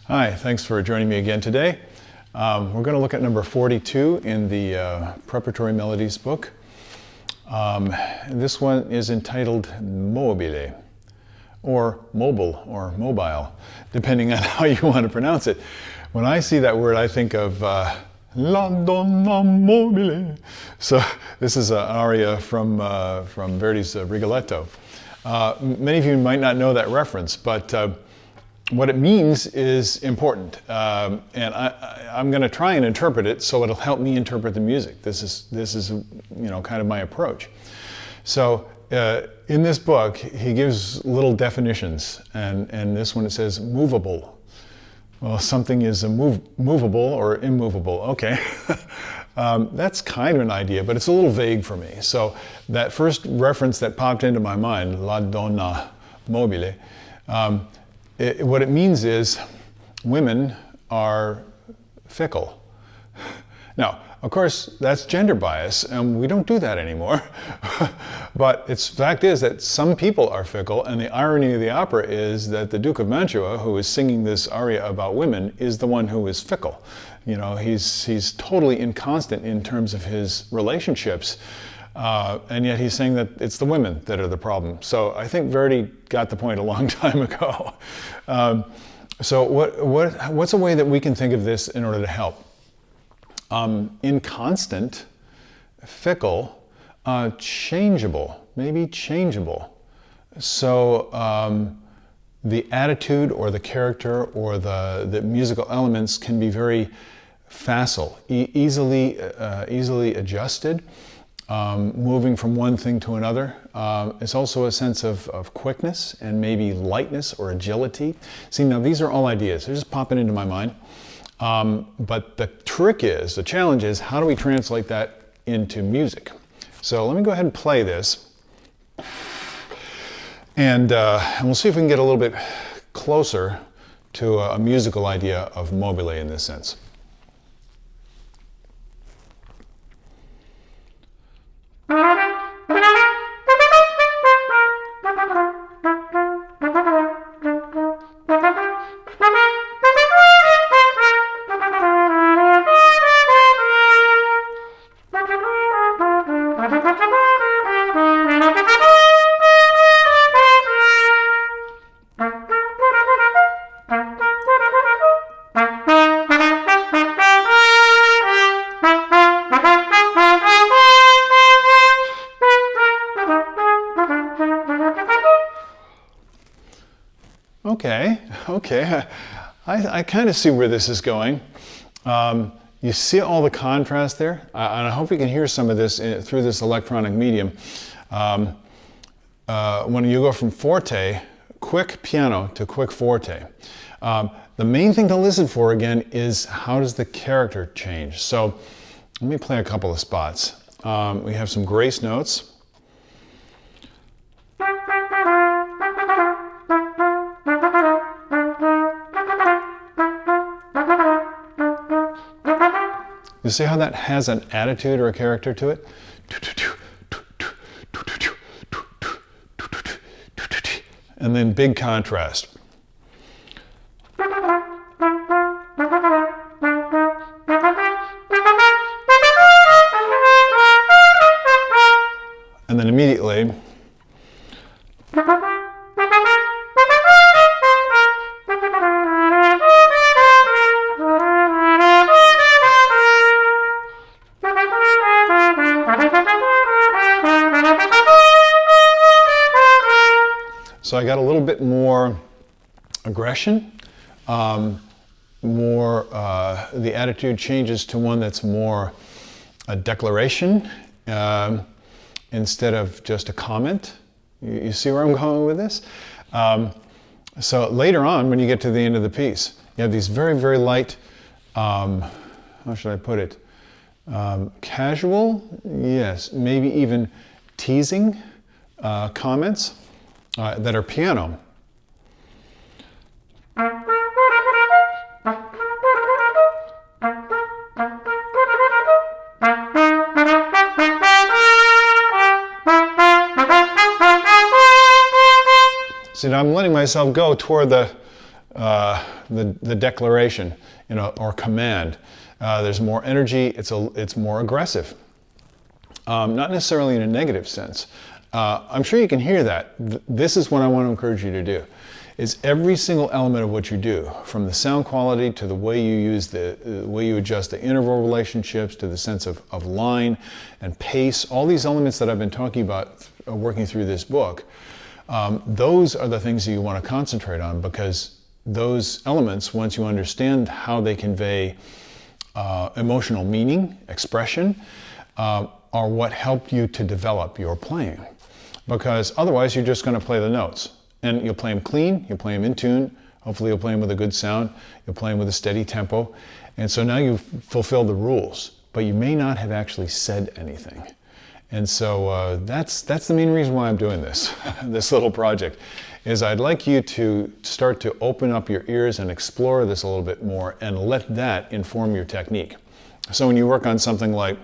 Hi, thanks for joining me again today. We're going to look at number 42 in the Preparatory Melodies book. This one is entitled Mobile, or mobile, or mobile, depending on how you want to pronounce it. When I see that word, I think of La Donna Mobile. So this is an aria from Verdi's Rigoletto. Many of you might not know that reference, but what it means is important, and I'm going to try and interpret it so it'll help me interpret the music. This is kind of my approach. So in this book, he gives little definitions, and this one it says movable. Well, something is movable or immovable. Okay, that's kind of an idea, but it's a little vague for me. So that first reference that popped into my mind, La Donna Mobile. What it means is women are fickle. Now, of course, that's gender bias, and we don't do that anymore. But the fact is that some people are fickle, and the irony of the opera is that the Duke of Mantua, who is singing this aria about women, is the one who is fickle. You know, he's totally inconstant in terms of his relationships. And yet he's saying that it's the women that are the problem. So I think Verdi got the point a long time ago. So what's a way that we can think of this in order to help? Inconstant, fickle, changeable, maybe changeable. So the attitude or the character or the musical elements can be very facile, easily adjusted. Moving from one thing to another. It's also a sense of quickness and maybe lightness or agility. See, now these are all ideas. They're just popping into my mind. But the challenge is, how do we translate that into music? So let me go ahead and play this. And we'll see if we can get a little bit closer to a musical idea of mobile in this sense. Okay. I kind of see where this is going. You see all the contrast there? And I hope you can hear some of this through this electronic medium. When you go from forte, quick piano to quick forte, the main thing to listen for again is how does the character change? So let me play a couple of spots. We have some grace notes. You see how that has an attitude or a character to it? And then big contrast. And then immediately, so I got a little bit more aggression, the attitude changes to one that's more a declaration instead of just a comment. You see where I'm going with this? So later on, when you get to the end of the piece, you have these very, very light, how should I put it? Casual, yes, maybe even teasing comments that are piano. See, now I'm letting myself go toward the the declaration, or command. There's more energy. It's more aggressive. Not necessarily in a negative sense. I'm sure you can hear that. This is what I want to encourage you to do. Is every single element of what you do, from the sound quality to the way you use the way you adjust the interval relationships to the sense of line and pace, all these elements that I've been talking about working through this book, those are the things that you want to concentrate on, because those elements, once you understand how they convey emotional meaning, expression, are what help you to develop your playing. Because otherwise you're just going to play the notes. And you'll play them clean, you'll play them in tune, hopefully you'll play them with a good sound, you'll play them with a steady tempo. And so now you've fulfilled the rules, but you may not have actually said anything. And so that's the main reason why I'm doing this, this little project, is I'd like you to start to open up your ears and explore this a little bit more and let that inform your technique. So when you work on something like,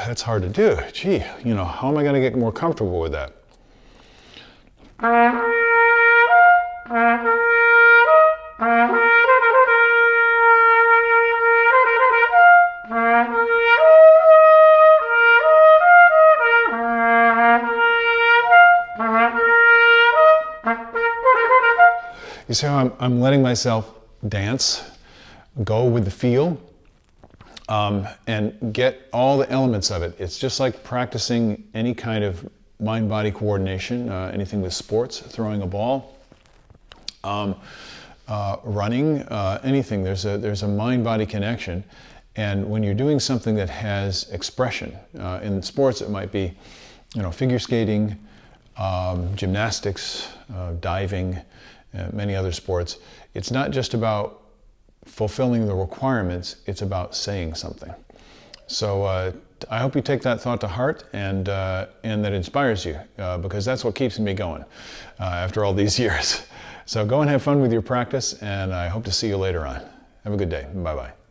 that's hard to do. Gee, how am I going to get more comfortable with that? You see how I'm letting myself dance, go with the feel, and get all the elements of it. It's just like practicing any kind of mind-body coordination, anything with sports, throwing a ball, running, anything. There's a mind-body connection. And when you're doing something that has expression, in sports it might be, figure skating, gymnastics, diving, many other sports. It's not just about fulfilling the requirements, it's about saying something. So I hope you take that thought to heart and that inspires you, because that's what keeps me going after all these years. So go and have fun with your practice, and I hope to see you later on. Have a good day. Bye-bye.